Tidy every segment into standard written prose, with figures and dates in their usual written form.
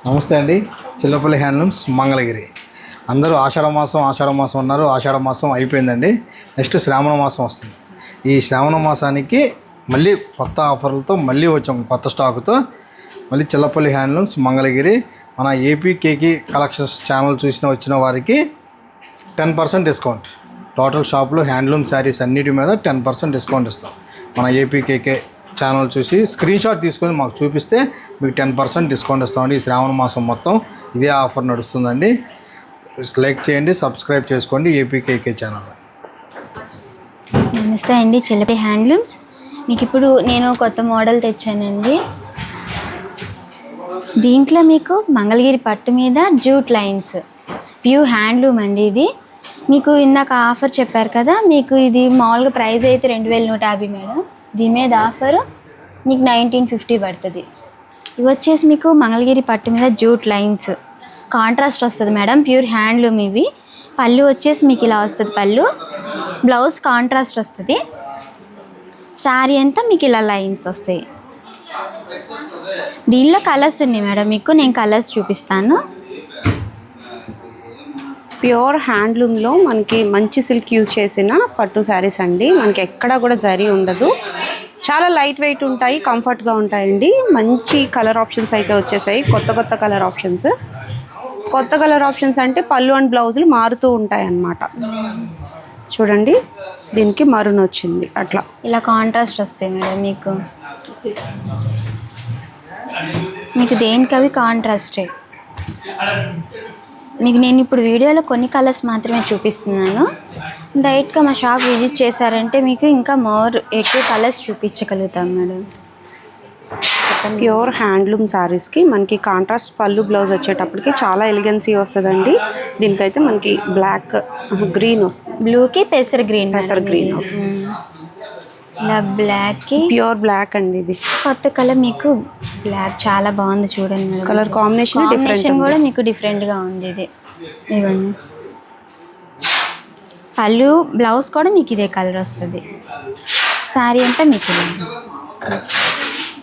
నమస్తే అండి. చిల్లపల్లి హ్యాండ్లూమ్స్ మంగళగిరి. అందరూ ఆషాఢ మాసం ఉన్నారు. ఆషాఢ మాసం అయిపోయిందండి. నెక్స్ట్ శ్రావణ మాసం వస్తుంది. ఈ శ్రావణ మాసానికి మళ్ళీ కొత్త ఆఫర్లతో మళ్ళీ వచ్చాం, కొత్త స్టాకుతో. మళ్ళీ చిల్లపల్లి హ్యాండ్లూమ్స్ మంగళగిరి మన ఏపీకేకి కలెక్షన్స్ ఛానల్ వచ్చిన వారికి 10% డిస్కౌంట్. టోటల్ షాప్లో హ్యాండ్లూమ్ శారీస్ అన్నిటి మీద 10% డిస్కౌంట్ ఇస్తాం. మన ఏపీకేకే ఛానల్ చూసి స్క్రీన్ షాట్ తీసుకొని మాకు చూపిస్తే మీకు 10% డిస్కౌంట్ ఇస్తామండి. ఈ శ్రావణ మాసం మొత్తం ఇదే ఆఫర్ నడుస్తుందండి. లైక్ చేయండి, సబ్స్క్రైబ్ చేసుకోండి ఏపీకేకే ఛానల్. నమస్తే అండి, చిల్లపల్లి హ్యాండ్లూమ్స్. మీకు ఇప్పుడు నేను కొత్త మోడల్ తెచ్చానండి. దీంట్లో మీకు మంగళగిరి పట్టు మీద జూట్ లైన్స్, ప్యూర్ హ్యాండ్లూమ్ అండి. ఇది మీకు ఇందాక ఆఫర్ చెప్పారు కదా, మీకు ఇది మామూలుగా ప్రైస్ అయితే 2150 మేడం. దీని మీద ఆఫర్ మీకు 1950 పడుతుంది. ఇవి వచ్చేసి మీకు మంగళగిరి పట్టు మీద జూట్ లైన్స్, కాంట్రాస్ట్ వస్తుంది మేడం, ప్యూర్ హ్యాండ్లూమ్. ఇవి పళ్ళు వచ్చేసి మీకు ఇలా వస్తుంది, పళ్ళు బ్లౌజ్ కాంట్రాస్ట్ వస్తుంది. శారీ అంతా మీకు ఇలా లైన్స్ వస్తాయి. దీనిలో కలర్స్ ఉన్నాయి మేడం, మీకు నేను కలర్స్ చూపిస్తాను. ప్యూర్ హ్యాండ్లూమ్లో మనకి మంచి సిల్క్ యూజ్ చేసిన పట్టు శారీస్ అండి. మనకి ఎక్కడా కూడా జరీ ఉండదు, చాలా లైట్ వెయిట్ ఉంటాయి, కంఫర్ట్గా ఉంటాయండి. మంచి కలర్ ఆప్షన్స్ అయితే వచ్చేసాయి, కొత్త కలర్ ఆప్షన్స్. కొత్త కలర్ ఆప్షన్స్ అంటే పళ్ళు అండ్ బ్లౌజులు మారుతూ ఉంటాయి అన్నమాట. చూడండి, దీనికి మరూన్ వచ్చింది, అట్లా ఇలా కాంట్రాస్ట్ వస్తాయి మేడం. మీకు దేనికి అవి కాంట్రాస్టే. మీకు నేను ఇప్పుడు వీడియోలో కొన్ని కలర్స్ మాత్రమే చూపిస్తున్నాను. డైరెక్ట్గా మా షాప్ విజిట్ చేశారంటే మీకు ఇంకా ఎక్కువ కలర్స్ చూపించగలుగుతాం మేడం. ప్యూర్ హ్యాండ్లూమ్ శారీస్కి మనకి కాంట్రాస్ట్ పళ్ళు బ్లౌజ్ వచ్చేటప్పటికి చాలా ఎలిగెన్సీ వస్తుందండి. దీనికైతే మనకి బ్లాక్ గ్రీన్ వస్తుంది, బ్లూకి పెసర్ గ్రీన్. ఇలా బ్లాక్కి ప్యూర్ బ్లాక్ అండి. ఇది కొత్త కలర్, మీకు బ్లాక్ చాలా బాగుంది చూడండి. కలర్ కాంబినేషన్ కూడా మీకు డిఫరెంట్గా ఉంది. ఇది ఇవ్వండి, పళ్ళు బ్లౌజ్ కూడా మీకు ఇదే కలర్ వస్తుంది. శారీ అంతా మీకు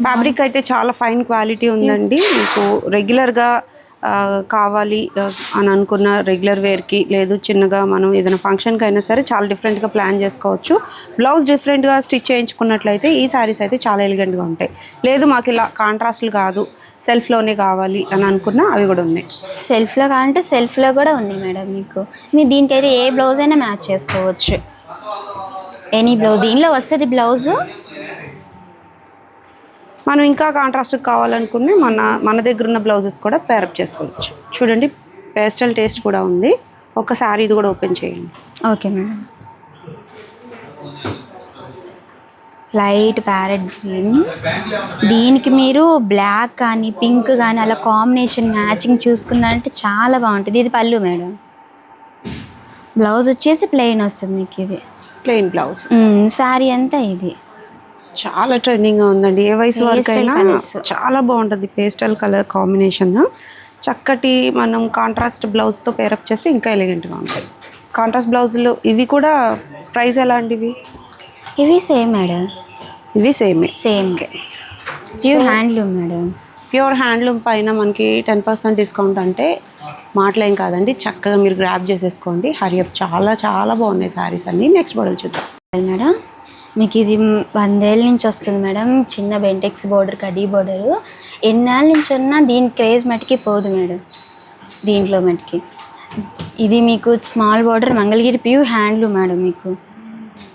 ఫ్యాబ్రిక్ అయితే చాలా ఫైన్ క్వాలిటీ ఉందండి. మీకు రెగ్యులర్గా కావాలి అని అనుకున్న రెగ్యులర్ వేర్కి, లేదు చిన్నగా మనం ఏదైనా ఫంక్షన్కి అయినా సరే చాలా డిఫరెంట్గా ప్లాన్ చేసుకోవచ్చు. బ్లౌజ్ డిఫరెంట్గా స్టిచ్ చేయించుకున్నట్లయితే ఈ శారీస్ అయితే చాలా ఎలిగెంట్గా ఉంటాయి. లేదు మాకు ఇలా కాంట్రాస్ట్లు కాదు, సెల్ఫ్లోనే కావాలి అని అనుకున్నా అవి కూడా ఉన్నాయి. సెల్ఫ్లో కావాలంటే సెల్ఫ్లో కూడా ఉన్నాయి మేడం. మీరు దీనికైతే ఏ బ్లౌజ్ అయినా మ్యాచ్ చేసుకోవచ్చు, ఎనీ బ్లౌజ్ దీనిలో వస్తుంది. బ్లౌజు మనం ఇంకా కాంట్రాస్ట్ కావాలనుకుని మన దగ్గర ఉన్న బ్లౌజెస్ కూడా పేరప్ చేసుకోవచ్చు. చూడండి, పేస్టల్ టేస్ట్ కూడా ఉంది. ఒకసారి ఇది కూడా ఓపెన్ చేయండి. Okay madam. Light parrot green, దీనికి మీరు బ్లాక్ కానీ పింక్ కానీ అలా కాంబినేషన్ మ్యాచింగ్ చూసుకున్నారంటే చాలా బాగుంటుంది. ఇది పళ్ళు మేడం. బ్లౌజ్ వచ్చేసి ప్లెయిన్ వస్తుంది మీకు. ఇది ప్లెయిన్ బ్లౌజ్. శారీ అంతా ఇది చాలా ట్రెండింగ్గా ఉందండి. ఏ వయసు వరకైనా చాలా బాగుంటుంది. పేస్టల్ కలర్ కాంబినేషన్ చక్కటి మనం కాంట్రాస్ట్ బ్లౌజ్తో పేరప్ చేస్తే ఇంకా ఎలిగెంట్గా ఉంటాయి. కాంట్రాస్ట్ బ్లౌజులు ఇవి కూడా ప్రైస్ ఎలా అండి? ఇవి సేమ్ మేడం. ఇవి same. Pure handloom madam. Pure handloom పైన మనకి 10% డిస్కౌంట్ అంటే మాటలేం కాదండి. చక్కగా మీరు గ్రాప్ చేసేసుకోండి. హరియప్. చాలా చాలా బాగున్నాయి శారీస్ అన్నీ. నెక్స్ట్ మోడల్ చూద్దాం మేడం. మీకు ఇది 100 ఏళ్ళ నుంచి వస్తుంది మేడం. చిన్న బెంటెక్స్ బోర్డర్, కడీ బోర్డరు. ఎన్నేళ్ళ నుంచి ఉన్నా దీని క్రేజ్ మటుకి పోదు మేడం. దీంట్లో మటుకి ఇది మీకు small border Mangalagiri pure handloom madam. మీకు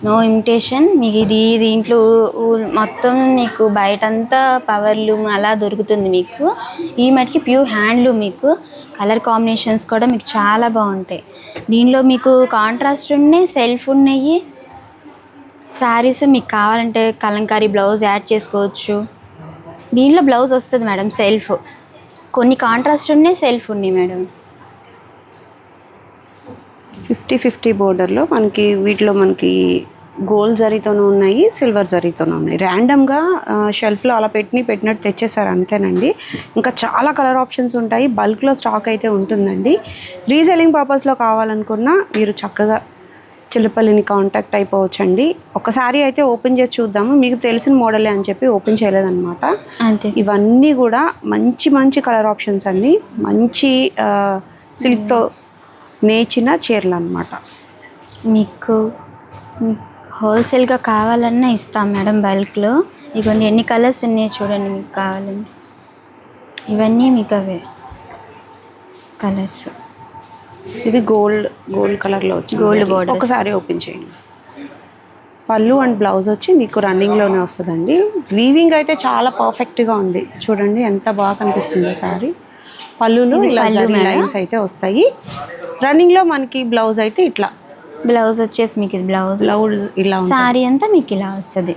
నో ఇమిటేషన్. మీకు దీంట్లో మొత్తం మీకు బయటంతా పవర్లూమ్ అలా దొరుకుతుంది. మీకు ఈ మటుకి ప్యూర్ హ్యాండ్లూమ్. మీకు కలర్ కాంబినేషన్స్ కూడా మీకు చాలా బాగుంటాయి. దీనిలో మీకు కాంట్రాస్ట్ ఉన్నాయి, సెల్ఫ్ ఉన్నాయి. శారీస్ మీకు కావాలంటే కలంకారీ బ్లౌజ్ యాడ్ చేసుకోవచ్చు. దీంట్లో బ్లౌజ్ వస్తుంది మేడం సెల్ఫ్. కొన్ని కాంట్రాస్ట్ ఉన్నాయి, సెల్ఫ్ ఉన్నాయి మేడం. 50-50 బోర్డర్లో మనకి వీటిలో మనకి గోల్డ్ జరీతోనూ ఉన్నాయి, సిల్వర్ జరీతోనూ ఉన్నాయి. ర్యాండమ్గా షెల్ఫ్లో అలా పెట్టినట్టు తెచ్చేసారు అంతేనండి. ఇంకా చాలా కలర్ ఆప్షన్స్ ఉంటాయి. బల్క్లో స్టాక్ అయితే ఉంటుందండి. రీసెల్లింగ్ పర్పస్లో కావాలనుకున్నా మీరు చక్కగా చిల్లపల్లిని కాంటాక్ట్ అయిపోవచ్చండి. ఒకసారి అయితే ఓపెన్ చేసి చూద్దాము, మీకు తెలిసిన మోడలే అని చెప్పి ఓపెన్ చేయలేదన్నమాట. అంతే. ఇవన్నీ కూడా మంచి మంచి కలర్ ఆప్షన్స్ అండి, మంచి సిల్క్తో నేచిన చీరలు అన్నమాట. మీకు హోల్సేల్గా కావాలన్నా ఇస్తాం మేడం బల్క్లో. ఇవన్నీ ఎన్ని కలర్స్ ఉన్నాయో చూడండి మీకు కావాలని. ఇవన్నీ మీకు అవే కలర్స్. ఇది గోల్డ్ కలర్లో వచ్చింది, గోల్డ్ బోర్డర్. ఒకసారి ఓపెన్ చేయండి. పళ్ళు అండ్ బ్లౌజ్ వచ్చి మీకు రన్నింగ్లోనే వస్తుందండి. వీవింగ్ అయితే చాలా పర్ఫెక్ట్గా ఉంది, చూడండి ఎంత బాగా కనిపిస్తుందో శారీ. పళ్ళులో ఇలా లైన్స్ అయితే వస్తాయి. రన్నింగ్లో మనకి బ్లౌజ్ అయితే ఇట్లా, బ్లౌజ్ వచ్చేసి మీకు ఇది బ్లౌజ్ ఇలా, శారీ అంతా మీకు ఇలా వస్తుంది.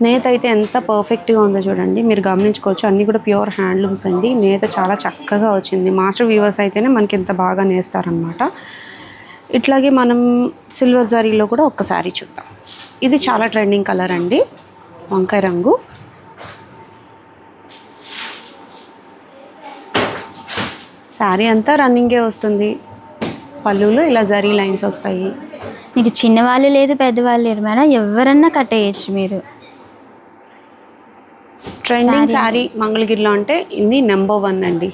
నేత అయితే ఎంత పర్ఫెక్ట్గా ఉందో చూడండి, మీరు గమనించుకోవచ్చు. అన్నీ కూడా ప్యూర్ హ్యాండ్లూమ్స్ అండి. నేత చాలా చక్కగా వచ్చింది. మాస్టర్ వీవర్స్ అయితేనే మనకి ఎంత బాగా నేస్తారనమాట. ఇట్లాగే మనం సిల్వర్ జరీలో కూడా ఒక్కసారి చూద్దాం. ఇది చాలా ట్రెండింగ్ కలర్ అండి, వంకాయ రంగు. శారీ అంతా రన్నింగే వస్తుంది. పళ్ళులో ఇలా జరీ లైన్స్ వస్తాయి. మీకు చిన్నవాళ్ళు లేదు పెద్దవాళ్ళు లేరు మేడం, ఎవరన్నా కట్టేయచ్చు మీరు. ట్రెండింగ్ శారీ మంగళగిరిలో అంటే ఇది నెంబర్ 1 అండి.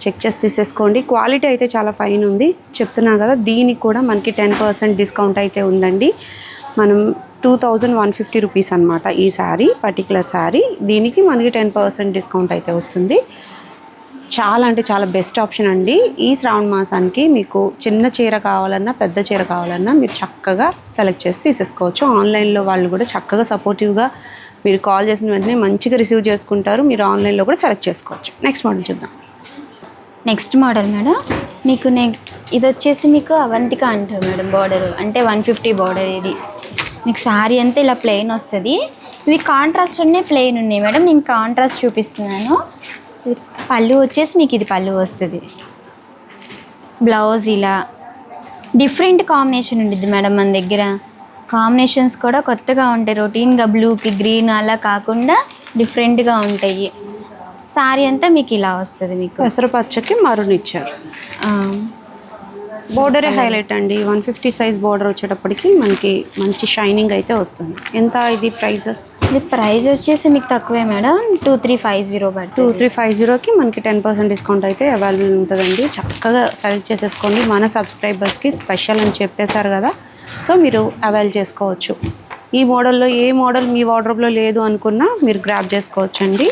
చెక్ చేసి తీసేసుకోండి. క్వాలిటీ అయితే చాలా ఫైన్ ఉంది, చెప్తున్నా కదా. దీనికి కూడా మనకి 10% డిస్కౌంట్ అయితే ఉందండి. మనం 2150 రూపీస్ అనమాట ఈ శారీ, పర్టికులర్ శారీ. దీనికి మనకి 10% డిస్కౌంట్ అయితే వస్తుంది. చాలా అంటే చాలా బెస్ట్ ఆప్షన్ అండి. ఈ శ్రావణ మాసానికి మీకు చిన్న చీర కావాలన్నా పెద్ద చీర కావాలన్నా మీరు చక్కగా సెలెక్ట్ చేసి తీసేసుకోవచ్చు. ఆన్లైన్లో వాళ్ళు కూడా చక్కగా సపోర్టివ్గా, మీరు కాల్ చేసిన వెంటనే మంచిగా రిసీవ్ చేసుకుంటారు. మీరు ఆన్లైన్లో కూడా సెలెక్ట్ చేసుకోవచ్చు. నెక్స్ట్ మోడల్ చూద్దాం. నెక్స్ట్ మోడల్ మేడం మీకు ఇది వచ్చేసి మీకు అవంతిక అంటారు మేడం. బార్డర్ అంటే 150 బార్డర్. ఇది మీకు శారీ అంతా ఇలా ప్లెయిన్ వస్తుంది. ఇవి కాంట్రాస్ట్ ఉన్నాయి, ప్లెయిన్ ఉన్నాయి మేడం. నేను కాంట్రాస్ట్ చూపిస్తున్నాను. పళ్ళు వచ్చేసి మీకు ఇది పళ్ళు వస్తుంది. బ్లౌజ్ ఇలా డిఫరెంట్ కాంబినేషన్ ఉంటుంది మేడం మన దగ్గర. కాంబినేషన్స్ కూడా కొత్తగా ఉంటాయి. రొటీన్గా బ్లూకి గ్రీన్ అలా కాకుండా డిఫరెంట్గా ఉంటాయి. శారీ అంతా మీకు ఇలా వస్తుంది. మీకు పెసరపచ్చకి మరూన్ ఇచ్చారు. బోర్డరే హైలైట్ అండి. 150 సైజ్ బోర్డర్ వచ్చేటప్పటికి మనకి మంచి షైనింగ్ అయితే వస్తుంది. ఎంత ఇది ప్రైస్? ఇది ప్రైస్ వచ్చేసి మీకు తక్కువే మేడం, 2350 బట్ 2350కి మనకి 10% డిస్కౌంట్ అయితే అవైలబుల్ ఉంటుందండి. చక్కగా సెలెక్ట్ చేసేసుకోండి. మన సబ్స్క్రైబర్స్కి స్పెషల్ అని చెప్పేశారు కదా, సో మీరు అవైల్ చేసుకోవచ్చు. ఈ మోడల్లో ఏ మోడల్ మీ వార్డ్రోబ్లో లేదు అనుకున్నా మీరు గ్రాబ్ చేసుకోవచ్చు అండి.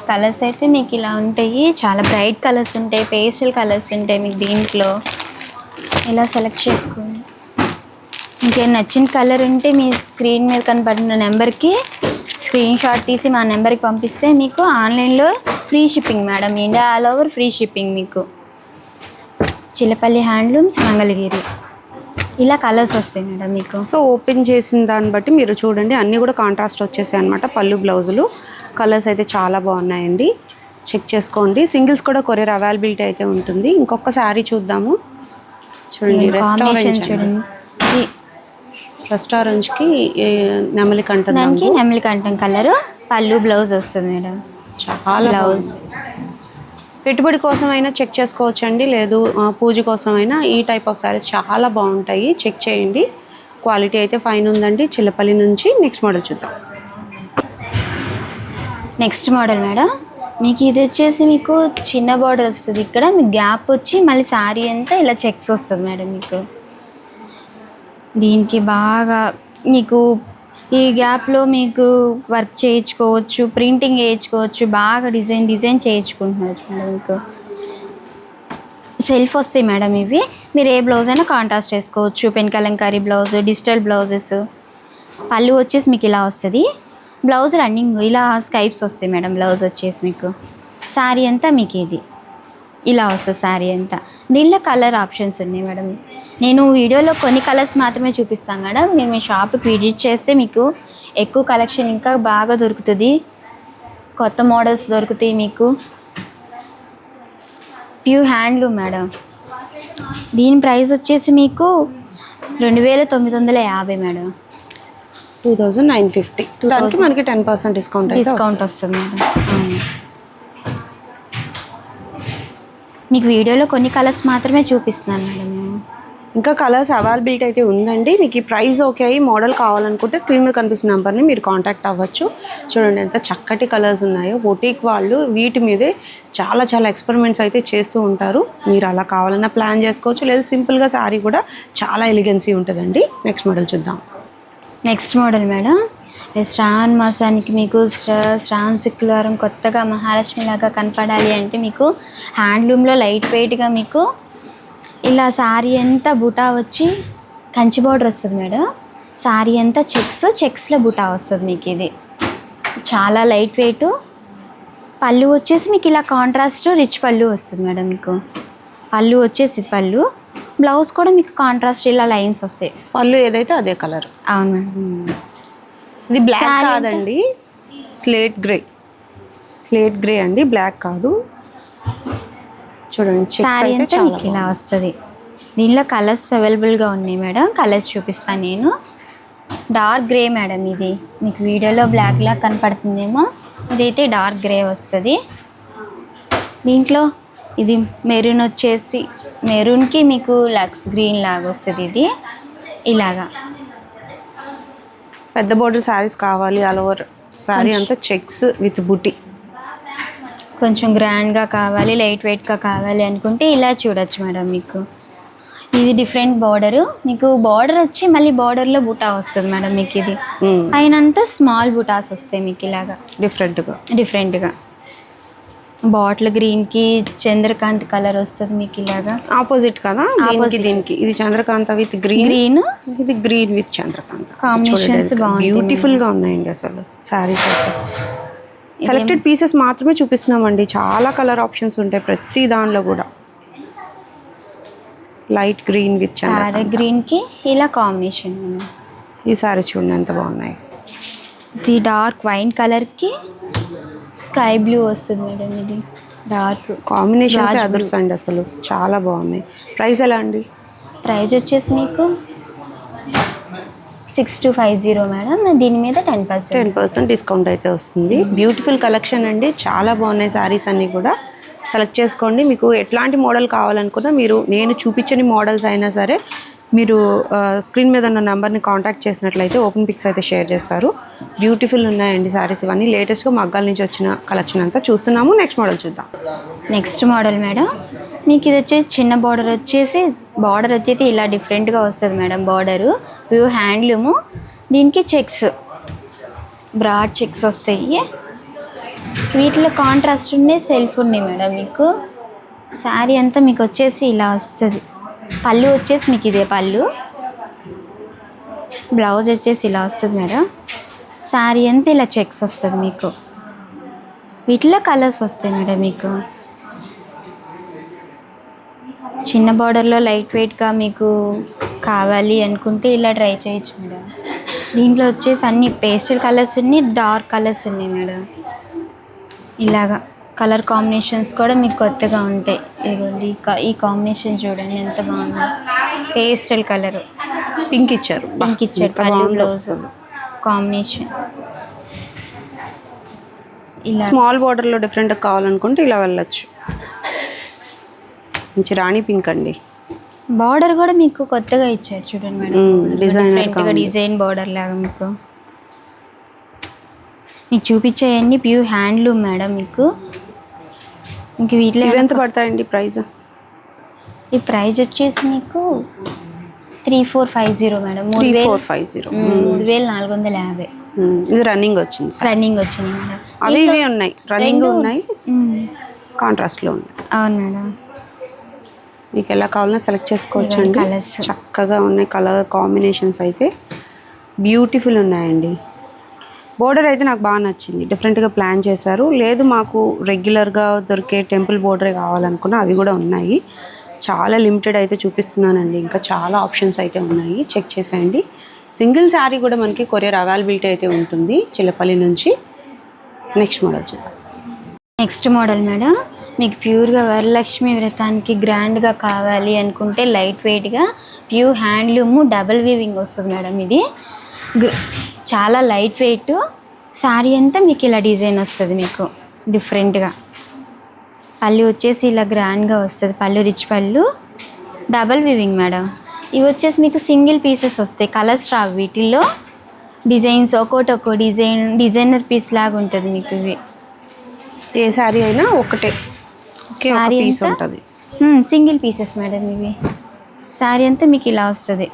కలర్స్ అయితే మీకు ఇలా ఉంటాయి. చాలా బ్రైట్ కలర్స్ ఉంటాయి, పేస్టల్ కలర్స్ ఉంటాయి. మీకు దీంట్లో ఇలా సెలెక్ట్ చేసుకోండి. ఇంకేం నచ్చిన కలర్ ఉంటే మీ స్క్రీన్ మీద కనపడిన నెంబర్కి స్క్రీన్ షాట్ తీసి మా నెంబర్కి పంపిస్తే మీకు ఆన్లైన్లో free shipping madam. India all over free shipping మీకు. చిల్లపల్లి హ్యాండ్లూమ్స్ మంగళగిరి. ఇలా కలర్స్ వస్తాయి మేడం మీకు. సో ఓపెన్ చేసిన దాన్ని బట్టి మీరు చూడండి, అన్నీ కూడా కాంట్రాస్ట్ వచ్చేసాయి అనమాట. పళ్ళు బ్లౌజులు కలర్స్ అయితే చాలా బాగున్నాయండి, చెక్ చేసుకోండి. సింగిల్స్ కూడా కొరియర్ అవైలబిలిటీ అయితే ఉంటుంది. ఇంకొక శారీ చూద్దాము. చూడండి, రెస్టారెంట్కి నెమలి కంఠం, దానికి నెమలి కంఠం కలరు. పళ్ళు బ్లౌజ్ వస్తుంది మేడం. చాలా బ్లౌజ్ పెట్టుబడి కోసమైనా చెక్ చేసుకోవచ్చండి, లేదు పూజ కోసమైనా ఈ టైప్ ఆఫ్ శారీస్ చాలా బాగుంటాయి. చెక్ చేయండి, క్వాలిటీ అయితే ఫైన్ ఉందండి. చిల్లపల్లి నుంచి నెక్స్ట్ మోడల్ చూద్దాం. నెక్స్ట్ మోడల్ మేడం మీకు ఇది వచ్చేసి మీకు చిన్న బార్డర్ వస్తుంది. ఇక్కడ మీకు గ్యాప్ వచ్చి మళ్ళీ శారీ అంతా ఇలా చెక్స్ వస్తుంది మేడం. మీకు దీనికి బాగా మీకు ఈ గ్యాప్లో మీకు వర్క్ చేయించుకోవచ్చు, ప్రింటింగ్ వేయించుకోవచ్చు, బాగా డిజైన్ చేయించుకుంటున్నారు మేడం. మీకు సెల్ఫ్ వస్తాయి మేడం ఇవి. మీరు ఏ బ్లౌజ్ అయినా కాంట్రాస్ట్ వేసుకోవచ్చు. Pen Kalamkari blouse, digital blouses. పళ్ళు వచ్చేసి మీకు ఇలా వస్తుంది. బ్లౌజ్ రన్నింగ్ ఇలా స్కైప్స్ వస్తాయి మేడం. బ్లౌజ్ వచ్చేసి మీకు శారీ అంతా మీకు ఇది ఇలా వస్తుంది. శారీ అంతా దీనిలో కలర్ ఆప్షన్స్ ఉన్నాయి మేడం. నేను వీడియోలో కొన్ని కలర్స్ మాత్రమే చూపిస్తాను మేడం. మీరు మీ షాప్కి విజిట్ చేస్తే మీకు ఎక్కువ కలెక్షన్ ఇంకా బాగా దొరుకుతుంది. కొత్త మోడల్స్ దొరుకుతాయి మీకు. Pure handloom madam. దీని ప్రైస్ వచ్చేసి మీకు 2950 మేడం. 2950. దానికి మనకి 10% డిస్కౌంట్ వస్తుంది మేడం. మీకు వీడియోలో కొన్ని కలర్స్ మాత్రమే చూపిస్తున్నాను మేడం. మేము ఇంకా కలర్స్ అవైలబిలిటీ అయితే ఉందండి. మీకు ఈ ప్రైస్ ఓకే అయ్యి మోడల్ కావాలనుకుంటే స్క్రీన్ మీద కనిపిస్తున్న నెంబర్ని మీరు కాంటాక్ట్ అవ్వచ్చు. చూడండి ఎంత చక్కటి కలర్స్ ఉన్నాయో. బొటీక్ వాళ్ళు వీటి మీదే చాలా చాలా ఎక్స్పెరిమెంట్స్ అయితే చేస్తూ ఉంటారు. మీరు అలా కావాలన్నా ప్లాన్ చేసుకోవచ్చు, లేదా సింపుల్గా శారీ కూడా చాలా ఎలిగెన్సీ ఉంటుందండి. నెక్స్ట్ మోడల్ చూద్దాం. నెక్స్ట్ మోడల్ మేడం, శ్రావణ మాసానికి మీకు శ్రావణ శుక్రవారం కొత్తగా మహాలక్ష్మి లాగా కనపడాలి అంటే మీకు హ్యాండ్లూమ్లో లైట్ వెయిట్గా మీకు ఇలా శారీ అంతా బుటా వచ్చి కంచి బార్డర్ వస్తుంది మేడం. శారీ అంతా చెక్స్లో బుటా వస్తుంది మీకు. ఇది చాలా లైట్ వెయిట్. పళ్ళు వచ్చేసి మీకు ఇలా కాంట్రాస్ట్ రిచ్ పళ్ళు వస్తుంది మేడం. మీకు పళ్ళు వచ్చేసి బ్లౌజ్ కూడా మీకు కాంట్రాస్ట్ ఇలా లైన్స్ వస్తాయి. పళ్ళు ఏదైతే అదే కలర్. అవును మేడం. ఇది బ్లాక్ కాదండి, స్లేట్ గ్రే అండి, బ్లాక్ కాదు. చూడండి శారీ అంతా మీకు ఇలా వస్తుంది. దీనిలో కలర్స్ అవైలబుల్గా ఉన్నాయి మేడం. కలర్స్ చూపిస్తాను నేను. డార్క్ గ్రే మేడం, ఇది మీకు వీడియోలో బ్లాక్ లాగా కనపడుతుందేమో, ఇదైతే డార్క్ గ్రే వస్తుంది. దీంట్లో ఇది మెరూన్ వచ్చేసి మెరూన్కి మీకు లక్స్ గ్రీన్ లాగా వస్తుంది. ఇది ఇలాగా పెద్ద బోర్డర్ శారీస్ కావాలి, ఆల్ ఓవర్ శారీ అంతా చెక్స్ విత్ బుటీ, కొంచెం గ్రాండ్గా కావాలి, లైట్ వెయిట్గా కావాలి అనుకుంటే ఇలా చూడొచ్చు మేడం. మీకు ఇది డిఫరెంట్ బార్డరు. మీకు బార్డర్ వచ్చి మళ్ళీ బార్డర్లో బుటా వస్తుంది మేడం. మీకు ఇది పైనంతా స్మాల్ బుటాస్ వస్తాయి మీకు ఇలాగా డిఫరెంట్గా. బాటిల్ గ్రీన్కి చంద్రకాంత్ కలర్ వస్తుంది మీకు ఇలాగా. ఆపోజిట్ కదా దీనికి. ఇది చంద్రకాంత విత్ గ్రీన్, ఇది గ్రీన్ విత్ చంద్రకాంత. కాంబినేషన్స్ బాగుంటాయి, బ్యూటిఫుల్గా ఉన్నాయండి. అసలు శారీస్ అయితే సెలెక్టెడ్ పీసెస్ మాత్రమే చూపిస్తున్నామండి. చాలా కలర్ ఆప్షన్స్ ఉంటాయి ప్రతి దానిలో కూడా. లైట్ గ్రీన్ విత్ చంద్రకాంత గ్రీన్కి ఇలా కాంబినేషన్. ఈ శారీస్ చూడండి ఎంత బాగున్నాయి. ఇది డార్క్ వైన్ కలర్కి స్కై బ్లూ వస్తుంది మేడం. ఇది డార్క్ కాంబినేషన్స్ అదర్స్ అండి, అసలు చాలా బాగున్నాయి. ప్రైస్ ఎలా అండి? ప్రైస్ వచ్చేసి మీకు 6250 మేడం. దీని మీద 10% డిస్కౌంట్ అయితే వస్తుంది. బ్యూటిఫుల్ కలెక్షన్ అండి, చాలా బాగున్నాయి శారీస్ అన్నీ కూడా. సెలెక్ట్ చేసుకోండి. మీకు ఎట్లాంటి మోడల్ కావాలనుకున్నా మీరు నేను చూపించని మోడల్స్ అయినా సరే మీరు స్క్రీన్ మీద ఉన్న నెంబర్ని కాంటాక్ట్ చేసినట్లయితే ఓపెన్ పిక్స్ అయితే షేర్ చేస్తారు. బ్యూటిఫుల్ ఉన్నాయండి శారీస్ ఇవన్నీ. లేటెస్ట్గా మగ్గాల నుంచి వచ్చిన కలెక్షన్ అంతా చూస్తున్నాము. నెక్స్ట్ మోడల్ చూద్దాం. నెక్స్ట్ మోడల్ మేడం, మీకు ఇది వచ్చేసి చిన్న బార్డర్ వచ్చేసి ఇలా డిఫరెంట్గా వస్తుంది మేడం. బార్డరు వ్యూ హ్యాండ్లూము, దీనికి చెక్స్ బ్రాడ్ చెక్స్ వస్తాయి. వీటిలో కాంట్రాస్ట్ ఉన్నాయి, సెల్ఫ్ ఉన్నాయి మేడం. మీకు శారీ అంతా మీకు వచ్చేసి ఇలా వస్తుంది. పళ్ళు వచ్చేసి మీకు ఇదే పళ్ళు, బ్లౌజ్ వచ్చేసి ఇలా వస్తుంది మేడం. శారీ అంతా ఇలా చెక్స్ వస్తుంది మీకు. వీటిలో కలర్స్ వస్తాయి మేడం. మీకు చిన్న బార్డర్లో లైట్ వెయిట్గా మీకు కావాలి అనుకుంటే ఇలా ట్రై చేయొచ్చు మేడం. దీంట్లో వచ్చేసి అన్ని పేస్టల్ కలర్స్ ఉన్నాయి, డార్క్ కలర్స్ ఉన్నాయి మేడం. ఇలాగా కలర్ కాంబినేషన్స్ కూడా మీకు కొత్తగా ఉంటాయి. ఇదిగోండి ఈ కాంబినేషన్ చూడండి ఎంత బాగుంది. పేస్టల్ కలర్ పింక్ ఇచ్చారు పళ్ళు బ్లౌజ్ కాంబినేషన్. ఇలా స్మాల్ బార్డర్లో డిఫరెంట్గా కావాలనుకుంటే ఇలా వెళ్ళచ్చు. మంచి రాణి పింక్ అండి. బార్డర్ కూడా మీకు కొత్తగా ఇచ్చారు చూడండి మేడం. డిజైన్ బార్డర్ లాగా మీకు చూపించేవన్నీ ప్యూర్ హ్యాండ్లూమ్ మేడం. మీకు ఇంక వీటిలో ఎంత పడతాయండి ప్రైస్? ఈ ప్రైస్ వచ్చేసి మీకు 3450 మేడం. 3450. ఇది రన్నింగ్ వచ్చింది మేడం. అవి ఇవి ఉన్నాయి, రన్నింగ్ ఉన్నాయి, కాంట్రాస్ట్లో ఉన్నాయి. అవును మేడం. మీకు ఎలా కావాలన్నా సెలెక్ట్ చేసుకోవచ్చు అండి. కలర్స్ చక్కగా ఉన్నాయి. కలర్ కాంబినేషన్స్ అయితే బ్యూటిఫుల్ ఉన్నాయండి. బోర్డర్ అయితే నాకు బాగా నచ్చింది, డిఫరెంట్గా ప్లాన్ చేశారు. లేదు మాకు రెగ్యులర్గా దొరికే టెంపుల్ బోర్డరే కావాలనుకున్నా అవి కూడా ఉన్నాయి. చాలా లిమిటెడ్ అయితే చూపిస్తున్నానండి. ఇంకా చాలా ఆప్షన్స్ అయితే ఉన్నాయి, చెక్ చేసేయండి. సింగిల్ శారీ కూడా మనకి కొరియర్ అవైలబిలిటీ అయితే ఉంటుంది చిల్లపల్లి నుంచి. నెక్స్ట్ మోడల్ చూద్దాం. నెక్స్ట్ మోడల్ మేడం, మీకు ప్యూర్గా వరలక్ష్మి వ్రతానికి గ్రాండ్గా కావాలి అనుకుంటే లైట్ వెయిట్గా ప్యూర్ హ్యాండ్లూము డబల్ వీవింగ్ వస్తుంది మేడం. ఇది చాలా లైట్ వెయిట్. శారీ అంతా మీకు ఇలా డిజైన్ వస్తుంది మీకు డిఫరెంట్గా. పళ్ళు వచ్చేసి ఇలా గ్రాండ్గా వస్తుంది. పళ్ళు రిచ్ పళ్ళు, డబల్ వీవింగ్ మేడం. ఇవి వచ్చేసి మీకు సింగిల్ పీసెస్ వస్తాయి, కలర్స్ రావు వీటిల్లో. డిజైన్స్ ఒక్కో డిజైనర్ పీస్ లాగా ఉంటుంది మీకు ఇవి. ఏ శారీ అయినా ఒకటే శారీ పీస్ ఉంటుంది. సింగిల్ పీసెస్ మేడం ఇవి. శారీ అంతా మీకు ఇలా వస్తుంది.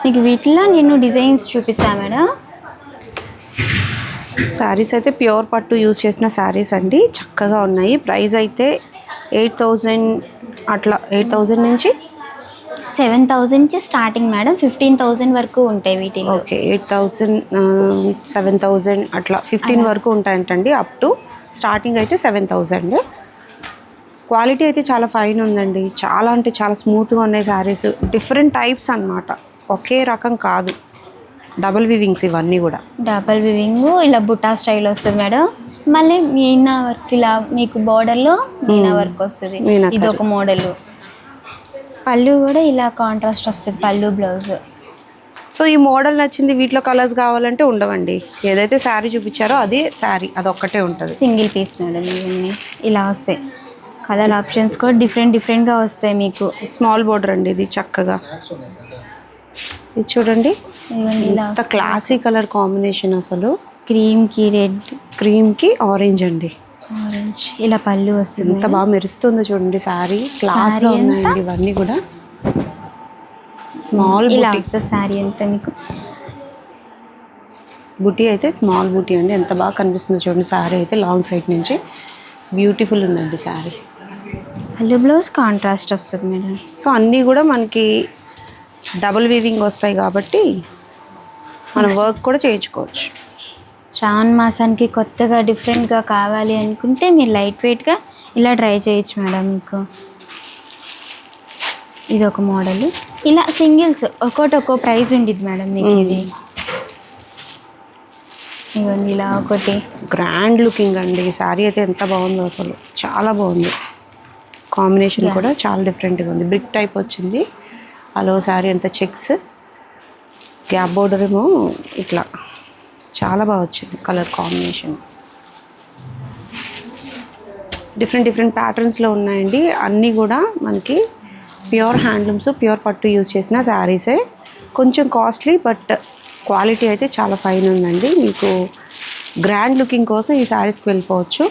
మీకు వీటిలో నేను డిజైన్స్ చూపిస్తాను మేడం. శారీస్ అయితే ప్యూర్ పట్టు యూజ్ చేసిన శారీస్ అండి, చక్కగా ఉన్నాయి. ప్రైస్ అయితే 8,000 అట్లా, 8,000 నుంచి 7,000కి స్టార్టింగ్ మేడం, 15,000 వరకు ఉంటాయి వీటిలో. ఓకే 8,000 7,000 అట్లా 15 వరకు ఉంటాయంటండి. అప్ టు స్టార్టింగ్ అయితే 7,000. క్వాలిటీ అయితే చాలా ఫైన్ ఉందండి, చాలా అంటే చాలా స్మూత్గా ఉన్నాయి శారీస్. డిఫరెంట్ టైప్స్ అన్నమాట, ఒకే రకం కాదు. డబుల్ వివింగ్స్ ఇవన్నీ కూడా. డబల్ వివింగ్ ఇలా బుట్టా స్టైల్ వస్తుంది మేడం. మళ్ళీ మీనా వర్క్ ఇలా మీకు బార్డర్లో మీనా వర్క్ వస్తుంది. ఇది ఒక మోడల్. పళ్ళు కూడా ఇలా కాంట్రాస్ట్ వస్తుంది, పళ్ళు బ్లౌజ్. సో ఈ మోడల్ నచ్చింది, వీటిలో కలర్స్ కావాలంటే ఉండవండి. ఏదైతే శారీ చూపించారో అదే శారీ, అదొక్కటే ఉంటుంది. సింగిల్ పీస్ మేడం ఇవన్నీ ఇలా వస్తాయి. కలర్ ఆప్షన్స్ కూడా డిఫరెంట్గా వస్తాయి మీకు. స్మాల్ బోర్డర్ అండి ఇది, చక్కగా ఇది చూడండి. ఇవన్నీ ఇలా ఇంత క్లాసీ కలర్ కాంబినేషన్ అసలు. క్రీమ్కి రెడ్, క్రీమ్కి ఆరెంజ్ అండి. ఆరెంజ్ ఇలా పళ్ళు వస్తుంది. ఎంత బాగా మెరుస్తుందో చూడండి శారీ. క్లాస్గా ఉన్నాయండి ఇవన్నీ కూడా. స్మాల్ ఇలా వస్తుంది శారీ అంతా మీకు. బుటీ అయితే స్మాల్ బుటీ అండి, ఎంత బాగా కనిపిస్తుందో చూడండి. శారీ అయితే లాంగ్ సైడ్ నుంచి బ్యూటిఫుల్ ఉందండి శారీ. పళ్ళు బ్లౌజ్ కాంట్రాస్ట్ వస్తుంది మేడం. సో అన్నీ కూడా మనకి డబుల్ వీవింగ్ వస్తాయి కాబట్టి మనం వర్క్ కూడా చేయించుకోవచ్చు. శ్రావణ మాసానికి కొత్తగా డిఫరెంట్గా కావాలి అనుకుంటే మీరు లైట్ వెయిట్గా ఇలా ట్రై చేయొచ్చు మేడం. మీకు ఇది ఒక మోడల్. ఇలా సింగిల్స్ ఒక్కో ప్రైస్ ఉండిద్ది మేడం మీకు. ఇది ఇవన్నీ ఇలా ఒకటి గ్రాండ్ లుకింగ్ అండి. శారీ అయితే ఎంత బాగుందో అసలు, చాలా బాగుంది. కాంబినేషన్ కూడా చాలా డిఫరెంట్గా ఉంది. బ్రిక్ టైప్ వచ్చింది. అలో శారీ అంతా చెక్స్, గ్యాప్ బోర్డర్ ఏమో ఇట్లా చాలా బాగా వచ్చింది. కలర్ కాంబినేషన్ డిఫరెంట్ ప్యాటర్న్స్లో ఉన్నాయండి. అన్నీ కూడా మనకి ప్యూర్ హ్యాండ్లూమ్స్, ప్యూర్ పట్టు యూజ్ చేసిన శారీసే. కొంచెం కాస్ట్లీ బట్ క్వాలిటీ అయితే చాలా ఫైన్ ఉందండి. మీకు గ్రాండ్ లుకింగ్ కోసం ఈ శారీస్కి వెళ్ళిపోవచ్చు.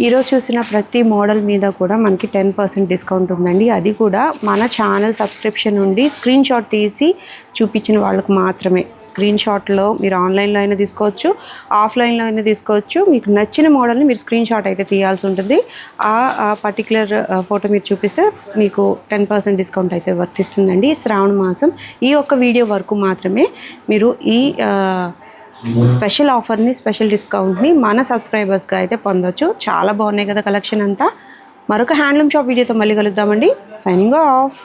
ఈరోజు చూసిన ప్రతి మోడల్ మీద కూడా మనకి 10% డిస్కౌంట్ ఉందండి. అది కూడా మన ఛానల్ సబ్స్క్రిప్షన్ నుండి స్క్రీన్ షాట్ తీసి చూపించిన వాళ్ళకు మాత్రమే. స్క్రీన్ షాట్లో మీరు ఆన్లైన్లో అయినా తీసుకోవచ్చు, ఆఫ్లైన్లో అయినా తీసుకోవచ్చు. మీకు నచ్చిన మోడల్ని మీరు స్క్రీన్ షాట్ అయితే తీయాల్సి ఉంటుంది. ఆ పర్టికులర్ ఫోటో మీరు చూపిస్తే మీకు 10% డిస్కౌంట్ అయితే వర్తిస్తుందండి. శ్రావణ మాసం ఈ ఒక్క వీడియో వరకు మాత్రమే మీరు ఈ స్పెషల్ ఆఫర్ని, స్పెషల్ డిస్కౌంట్ని మన సబ్స్క్రైబర్స్గా అయితే పొందొచ్చు. చాలా బాగున్నాయి కదా కలెక్షన్ అంతా. మరొక హ్యాండ్లూమ్ షాప్ వీడియోతో మళ్ళీ కలుద్దామండి. Signing off.